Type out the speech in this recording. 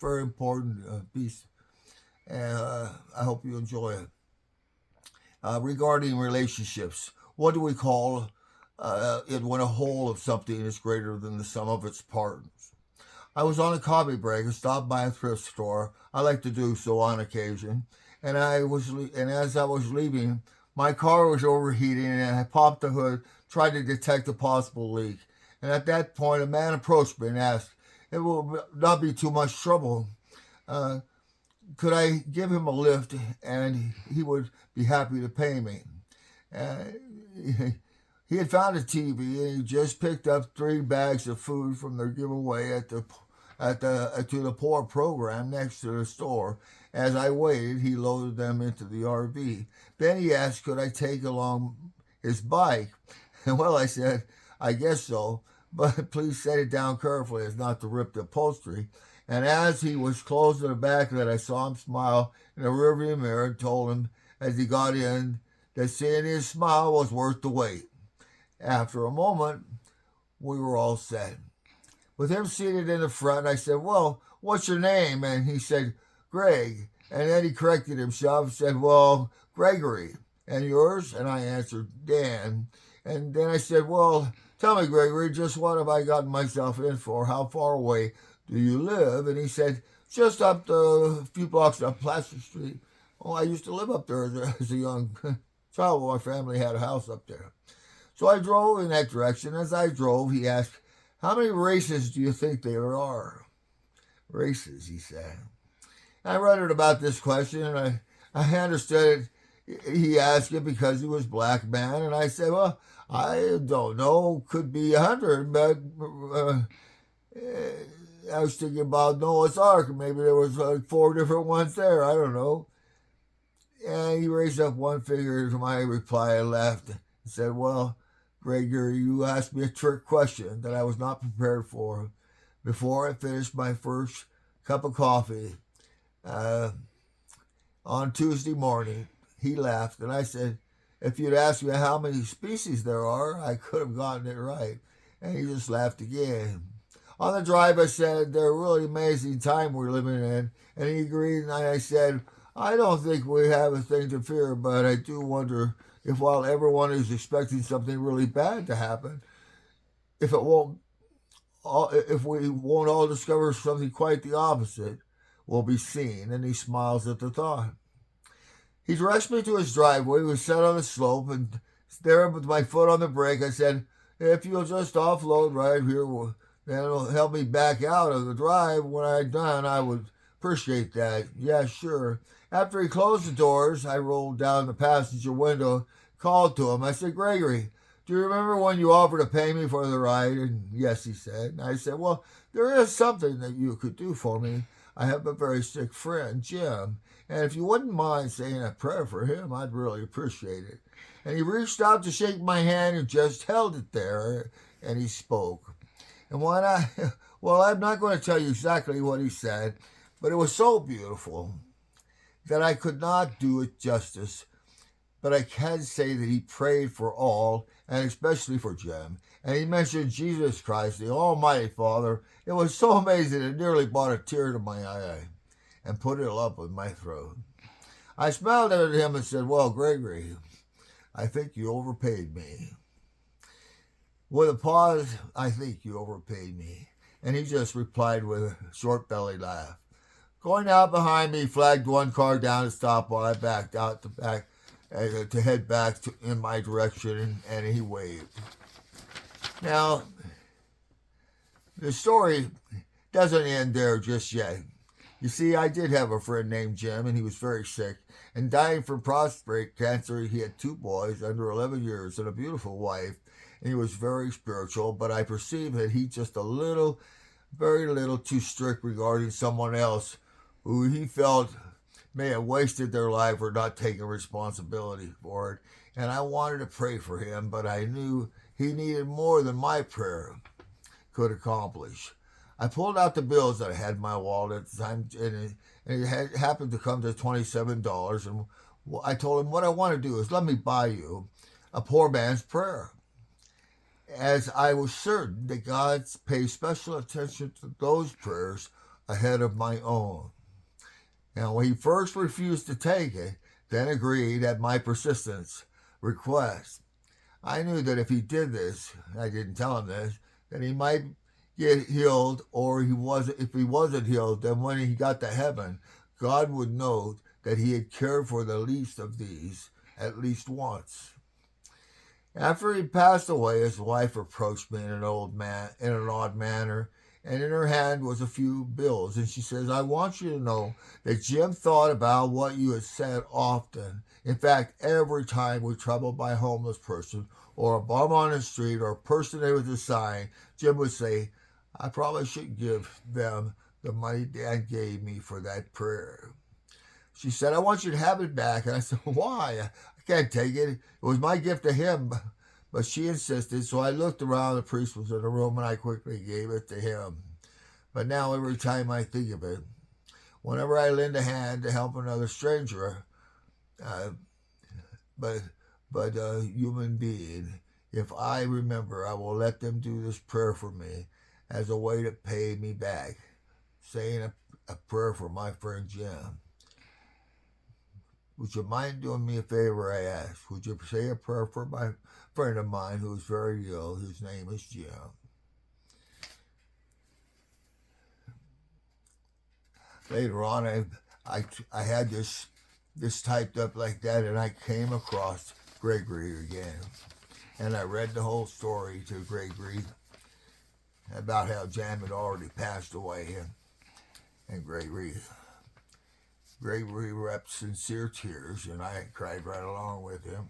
very important piece, and I hope you enjoy it. Regarding relationships, what do we call it when a whole of something is greater than the sum of its parts? I was on a coffee break and stopped by a thrift store. I like to do so on occasion, and as I was leaving, my car was overheating, and I popped the hood, tried to detect a possible leak. And at that point, a man approached me and asked, "It will not be too much trouble. Uh, could I give him a lift and he would be happy to pay me?" Uh, he had found a TV and he just picked up 3 bags of food from their giveaway at the to the poor program next to the store. As I waited, he loaded them into the RV. Then he asked, could I take along his bike? And well, I said, I guess so, but please set it down carefully as not to rip the upholstery. And as he was closing the back of it, I saw him smile in the rearview mirror and told him as he got in that seeing his smile was worth the wait. After a moment, we were all set. With him seated in the front, I said, well, what's your name? And he said, Greg. And then he corrected himself and said, well, Gregory. And yours? And I answered, Dan. And then I said, well, tell me, Gregory, just what have I gotten myself in for? How far away do you live? And he said, just up a few blocks up Placer Street. Oh, I used to live up there as a young child. My family had a house up there. So I drove in that direction. As I drove, he asked, how many races do you think there are? Races, he said. I wondered about this question, and I understood it. He asked it because he was black man, and I said, well, I don't know, could be 100, but I was thinking about Noah's Ark. Maybe there was like 4 different ones there. I don't know. And he raised up one finger to my reply and laughed and said, well, Gregory, you asked me a trick question that I was not prepared for. Before I finished my first cup of coffee uh, on Tuesday morning, he laughed, and I said, if you'd asked me how many species there are, I could have gotten it right. And he just laughed again. On the drive, I said, they're a really amazing time we're living in. And he agreed, and I said, I don't think we have a thing to fear, but I do wonder if while everyone is expecting something really bad to happen, if it won't, if we won't all discover something quite the opposite will be seen. And he smiles at the thought. He directs me to his driveway. We sat on the slope, and there with my foot on the brake, I said, if you'll just offload right here, then it'll help me back out of the drive. When I'm done, I would appreciate that. Yeah, sure. After he closed the doors, I rolled down the passenger window, called to him. I said, Gregory, do you remember when you offered to pay me for the ride? And yes, he said. And I said, well, there is something that you could do for me. I have a very sick friend, Jim, and if you wouldn't mind saying a prayer for him, I'd really appreciate it. And he reached out to shake my hand and just held it there, and he spoke. And when well, I'm not going to tell you exactly what he said, but it was so beautiful that I could not do it justice. But I can say that he prayed for all, and especially for Jim. And he mentioned Jesus Christ, the Almighty Father. It was so amazing it nearly brought a tear to my eye and put it up in my throat. I smiled at him and said, well, Gregory, I think you overpaid me. With a pause, I think you overpaid me. And he just replied with a short belly laugh. Going out behind me, flagged one car down to stop while I backed out the back to head back in my direction, and he waved. Now, the story doesn't end there just yet. You see, I did have a friend named Jim, and he was very sick and dying from prostate cancer. He had 2 boys under 11 years and a beautiful wife, and he was very spiritual, but I perceived that he just a little, very little too strict regarding someone else who he felt may have wasted their life or not taken responsibility for it. And I wanted to pray for him, but I knew he needed more than my prayer could accomplish. I pulled out the bills that I had in my wallet at the time, and it had happened to come to $27. And I told him, what I want to do is let me buy you a poor man's prayer, as I was certain that God pays special attention to those prayers ahead of my own. Now, when he first refused to take it, then agreed at my persistence request. I knew that if he did this, I didn't tell him this, that he might get healed, or if he wasn't healed, then when he got to heaven, God would know that he had cared for the least of these at least once. After he passed away, his wife approached me in an odd manner, and in her hand was a few bills. And she says, "I want you to know that Jim thought about what you had said often. In fact, every time we're troubled by a homeless person or a bum on the street or a person there with a sign, Jim would say, 'I probably should give them the money Dan gave me for that prayer.'" She said, "I want you to have it back." And I said, "Why? I can't take it. It was my gift to him." But she insisted, so I looked around. The priest was in the room, and I quickly gave it to him. But now every time I think of it, whenever I lend a hand to help another stranger, uh, but a human being, if I remember, I will let them do this prayer for me as a way to pay me back, saying a prayer for my friend Jim. Would you mind doing me a favor, I asked? Would you say a prayer for my friend of mine who is very ill? His name is Jim. Later on, I had this typed up like that, and I came across Gregory again. And I read the whole story to Gregory about how Jim had already passed away. And Gregory wept sincere tears, and I cried right along with him.